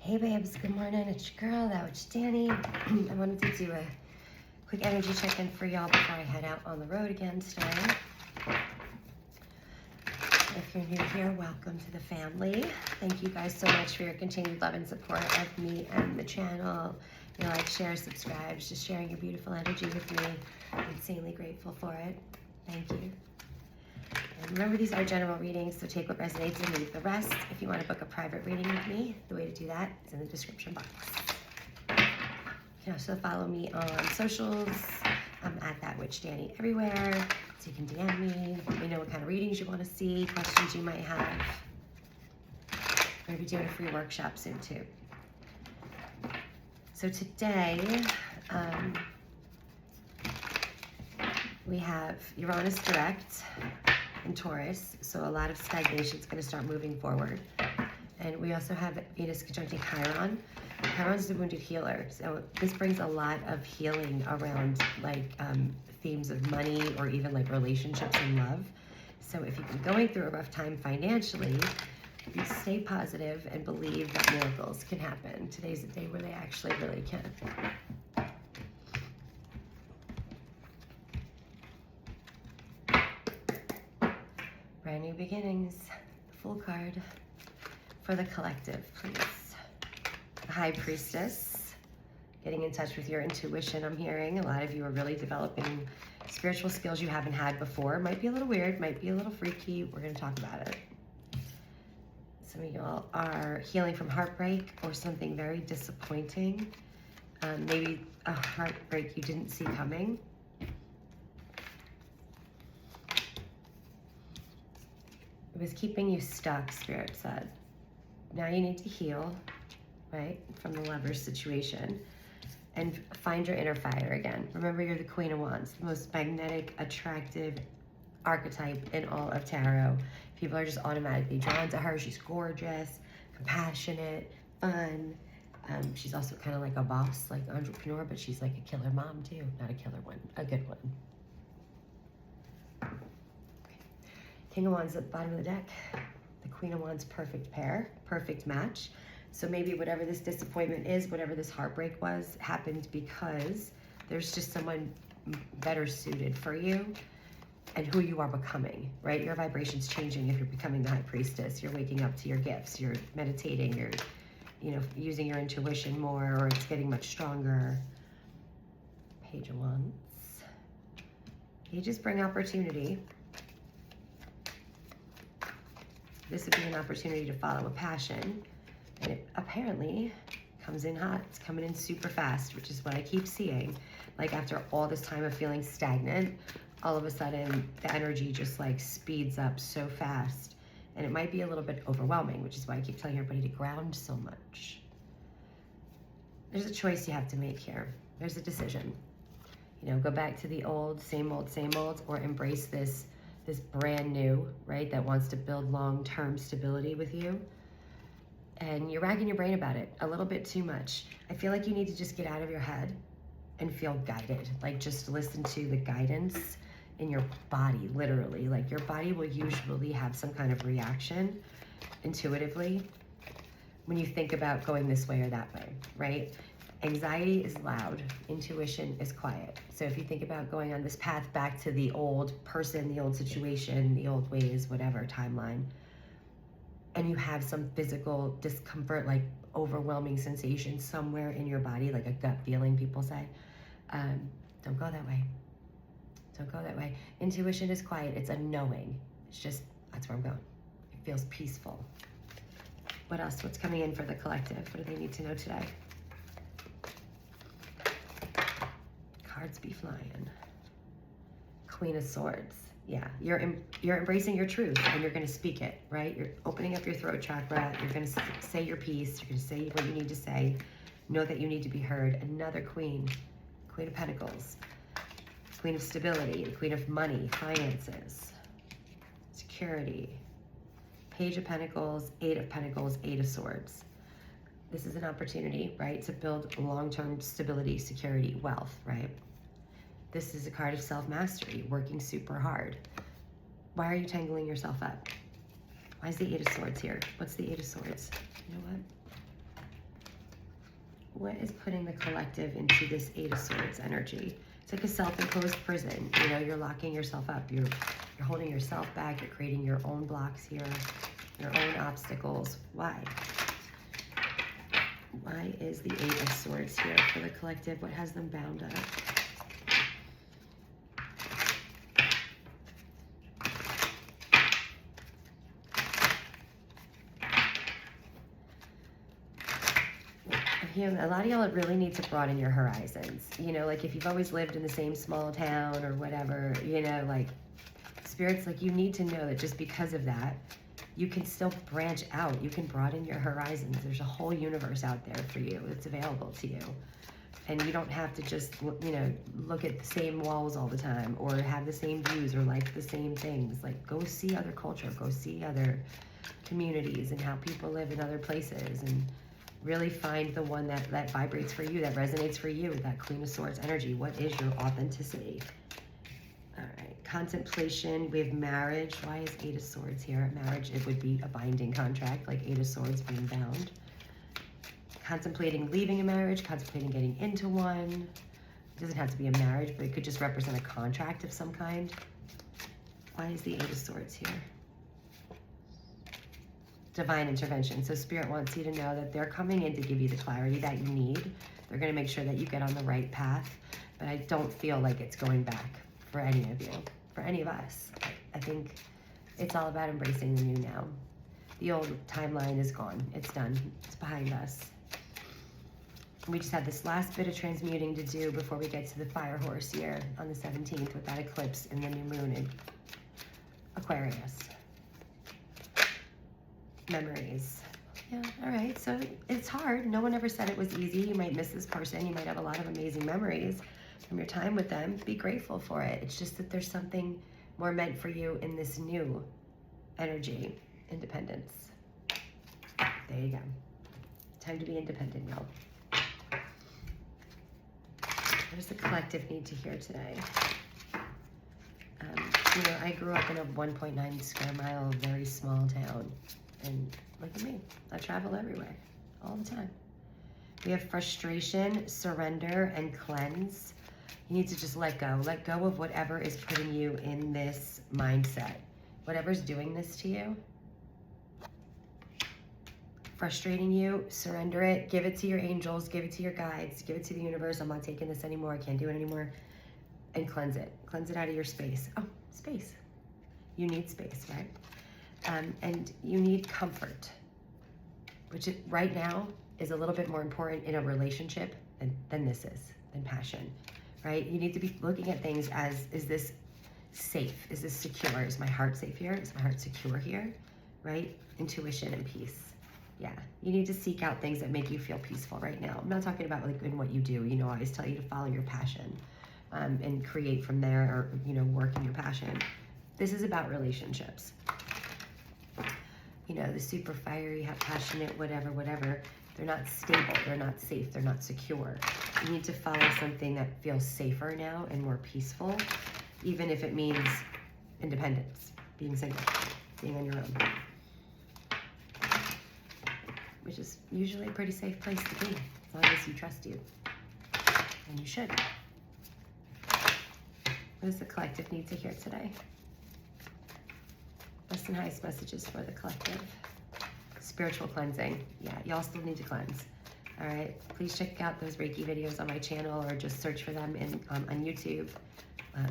Hey babes, good morning. It's your girl, that was Danny. I wanted to do a quick energy check-in for y'all before I head out on the road again today. If you're new here, welcome to the family. Thank you guys so much for your continued love and support of me and the channel. Your like, share, subscribe, just sharing your beautiful energy with me. I'm insanely grateful for it. Thank you. And remember, these are general readings, so take what resonates and leave the rest. If you want to book a private reading with me, the way to do that is in the description box. You can also follow me on socials. I'm at That Witch Danny everywhere, so you can DM me. Let me know what kind of readings you want to see, questions you might have. I'm going to be doing a free workshop soon too. So today, we have Uranus direct in Taurus, so a lot of stagnation is going to start moving forward. And we also have Venus conjuncting Chiron. Chiron's the wounded healer, so this brings a lot of healing around themes of money or even like relationships and love. So if you've been going through a rough time financially, you stay positive and believe that miracles can happen. Today's a day where they actually really can. Brand new beginnings. Full card for the collective, please. The High Priestess, getting in touch with your intuition. I'm hearing a lot of you are really developing spiritual skills you haven't had before. Might be a little weird, might be a little freaky. We're going to talk about it. Some of y'all are healing from heartbreak or something very disappointing. Maybe a heartbreak you didn't see coming. It was keeping you stuck, Spirit said. Now you need to heal, right, from the Lover's situation and find your inner fire again. Remember, you're the Queen of Wands, the most magnetic, attractive archetype in all of tarot. People are just automatically drawn to her. She's gorgeous, compassionate, fun. She's also kind of like a boss, like entrepreneur, but she's like a killer mom too. Not a killer one, a good one. King of Wands at the bottom of the deck. The Queen of Wands, perfect pair, perfect match. So maybe whatever this disappointment is, whatever this heartbreak was, happened because there's just someone better suited for you and who you are becoming, right? Your vibration's changing if you're becoming the High Priestess. You're waking up to your gifts. You're meditating. You're, using your intuition more, or it's getting much stronger. Page of Wands. Pages bring opportunity. This would be an opportunity to follow a passion, and it apparently comes in hot. It's coming in super fast, which is what I keep seeing. Like after all this time of feeling stagnant, all of a sudden the energy just like speeds up so fast, and it might be a little bit overwhelming, which is why I keep telling everybody to ground so much. There's a choice you have to make here. There's a decision. Go back to the old, same old, or embrace this brand new, right, that wants to build long-term stability with you. And you're racking your brain about it a little bit too much. I feel like you need to just get out of your head and feel guided. Like just listen to the guidance in your body, literally. Like your body will usually have some kind of reaction intuitively when you think about going this way or that way, right? Anxiety is loud, intuition is quiet. So if you think about going on this path back to the old person, the old situation, the old ways, whatever timeline, and you have some physical discomfort, like overwhelming sensation somewhere in your body, like a gut feeling, people say, don't go that way. Don't go that way. Intuition is quiet, it's a knowing. It's just, that's where I'm going. It feels peaceful. What else? What's coming in for the collective? What do they need to know today? Cards be flying. Queen of Swords. Yeah, you're embracing your truth and you're going to speak it, right? You're opening up your throat chakra. You're going to say your piece. You're going to say what you need to say. Know that you need to be heard. Another queen. Queen of Pentacles. Queen of Stability. Queen of Money, finances, security. Page of Pentacles, Eight of Pentacles, Eight of Swords. This is an opportunity, right, to build long-term stability, security, wealth, right? This is a card of self-mastery, working super hard. Why are you tangling yourself up? Why is the Eight of Swords here? What's the Eight of Swords? You know what? What is putting the collective into this Eight of Swords energy? It's like a self-imposed prison. You know, you're locking yourself up. You're holding yourself back. You're creating your own blocks here, your own obstacles. Why? Why is the Eight of Swords here for the collective? What has them bound up? A lot of y'all really need to broaden your horizons. You know, like if you've always lived in the same small town or whatever, you know, like Spirit's like, you need to know that just because of that, you can still branch out. You can broaden your horizons. There's a whole universe out there for you that's available to you. And you don't have to just, you know, look at the same walls all the time or have the same views or like the same things. Like go see other culture, go see other communities and how people live in other places, and really find the one that vibrates for you, that resonates for you, that Queen of Swords energy. What is your authenticity? All right, contemplation. We have marriage. Why is Eight of Swords here? Marriage, it would be a binding contract, like Eight of Swords being bound. Contemplating leaving a marriage, contemplating getting into one. It doesn't have to be a marriage, but it could just represent a contract of some kind. Why is the Eight of Swords here? Divine intervention. So Spirit wants you to know that they're coming in to give you the clarity that you need. They're going to make sure that you get on the right path. But I don't feel like it's going back for any of you, for any of us. I think it's all about embracing the new now. The old timeline is gone. It's done. It's behind us. We just have this last bit of transmuting to do before we get to the fire horse here on the 17th with that eclipse in the new moon in Aquarius. Memories. Yeah, all right. So it's hard. No one ever said it was easy. You might miss this person. You might have a lot of amazing memories from your time with them. Be grateful for it. It's just that there's something more meant for you in this new energy. Independence. There you go. Time to be independent, y'all. What does the collective need to hear today? You know, I grew up in a 1.9 square mile, very small town. And look at me, I travel everywhere, all the time. We have frustration, surrender, and cleanse. You need to just let go of whatever is putting you in this mindset. Whatever's doing this to you, frustrating you, surrender it, give it to your angels, give it to your guides, give it to the universe. I'm not taking this anymore, I can't do it anymore. And cleanse it out of your space. Oh, space. You need space, right? And you need comfort, which right now is a little bit more important in a relationship than this is, than passion, right? You need to be looking at things as, is this safe? Is this secure? Is my heart safe here? Is my heart secure here, right? Intuition and peace. Yeah, you need to seek out things that make you feel peaceful right now. I'm not talking about like in what you do. You know, I always tell you to follow your passion and create from there, or, you know, work in your passion. This is about relationships. You know, the super fiery, passionate, whatever, they're not stable, they're not safe, they're not secure. You need to follow something that feels safer now and more peaceful, even if it means independence, being single, being on your own. Which is usually a pretty safe place to be, as long as you trust you. And you should. What does the collective need to hear today? Best and highest messages for the collective. Spiritual cleansing. Yeah, y'all still need to cleanse. All right, please check out those Reiki videos on my channel, or just search for them on YouTube.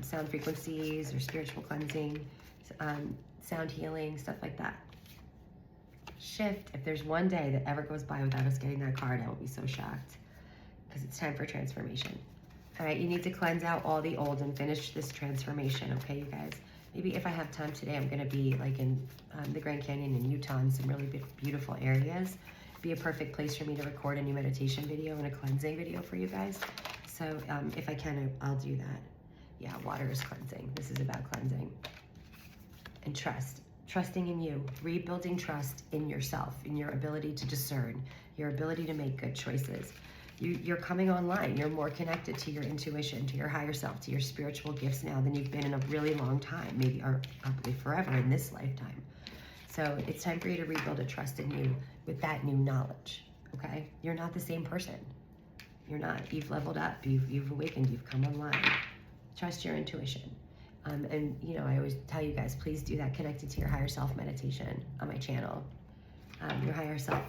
Sound frequencies or spiritual cleansing, sound healing, stuff like that. Shift. If there's one day that ever goes by without us getting that card, I will be so shocked, because it's time for transformation. All right, you need to cleanse out all the old and finish this transformation, okay, you guys? Maybe if I have time today, I'm gonna be like in the Grand Canyon in Utah, in some really beautiful areas. Be a perfect place for me to record a new meditation video and a cleansing video for you guys. So if I can, I'll do that. Yeah, water is cleansing. This is about cleansing. And trust. Trusting in you, rebuilding trust in yourself, in your ability to discern, your ability to make good choices. You're coming online. You're more connected to your intuition, to your higher self, to your spiritual gifts now than you've been in a really long time, maybe, or probably forever in this lifetime. So it's time for you to rebuild a trust in you with that new knowledge, okay? You're not the same person. You're not. You've leveled up. You've awakened. You've come online. Trust your intuition. And you know, I always tell you guys, please do that connected to your higher self meditation on my channel. Your higher self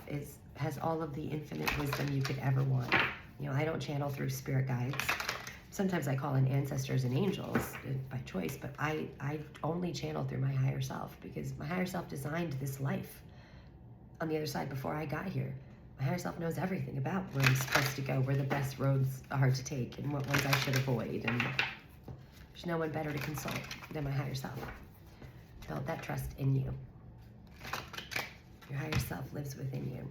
has all of the infinite wisdom you could ever want. You know, I don't channel through spirit guides. Sometimes I call in ancestors and angels by choice, but I only channel through my higher self, because my higher self designed this life on the other side before I got here. My higher self knows everything about where I'm supposed to go, where the best roads are to take, and what ones I should avoid. And there's no one better to consult than my higher self. Build that trust in you. Your higher self lives within you.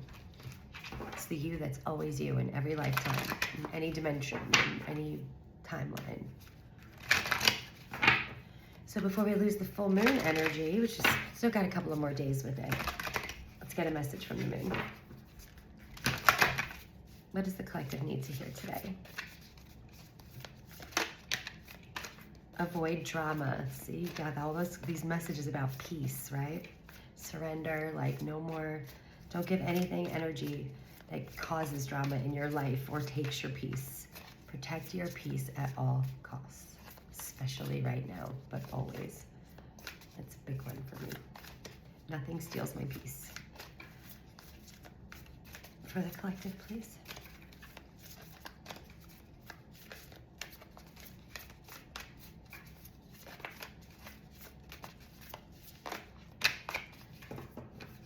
It's the you that's always you in every lifetime, in any dimension, in any timeline. So before we lose the full moon energy, which is still got a couple of more days with it, let's get a message from the moon. What does the collective need to hear today? Avoid drama. See, you got all these messages about peace, right? Surrender, like no more, don't give anything energy that causes drama in your life or takes your peace. Protect your peace at all costs, especially right now, but always. That's a big one for me. Nothing steals my peace. For the collective, please.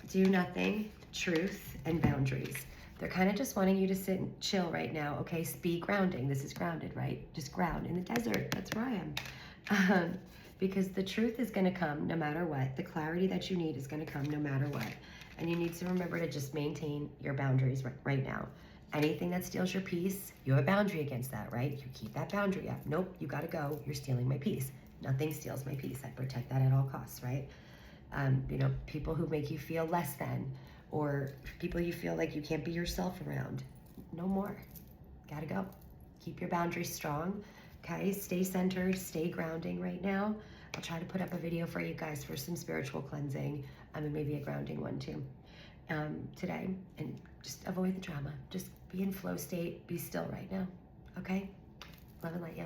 Do nothing, truth, and boundaries. They're kind of just wanting you to sit and chill right now, okay? Be grounding. This is grounded, right? Just ground in the desert. That's where I am. Because the truth is going to come no matter what. The clarity that you need is going to come no matter what. And you need to remember to just maintain your boundaries right now. Anything that steals your peace, you have a boundary against that, right? You keep that boundary up. Nope, you got to go. You're stealing my peace. Nothing steals my peace. I protect that at all costs, right? You know, people who make you feel less than, or people you feel like you can't be yourself around. No more. Gotta go. Keep your boundaries strong, okay? Stay centered, stay grounding right now. I'll try to put up a video for you guys for some spiritual cleansing, and maybe a grounding one too, today. And just avoid the drama. Just be in flow state, be still right now, okay? Love and light you.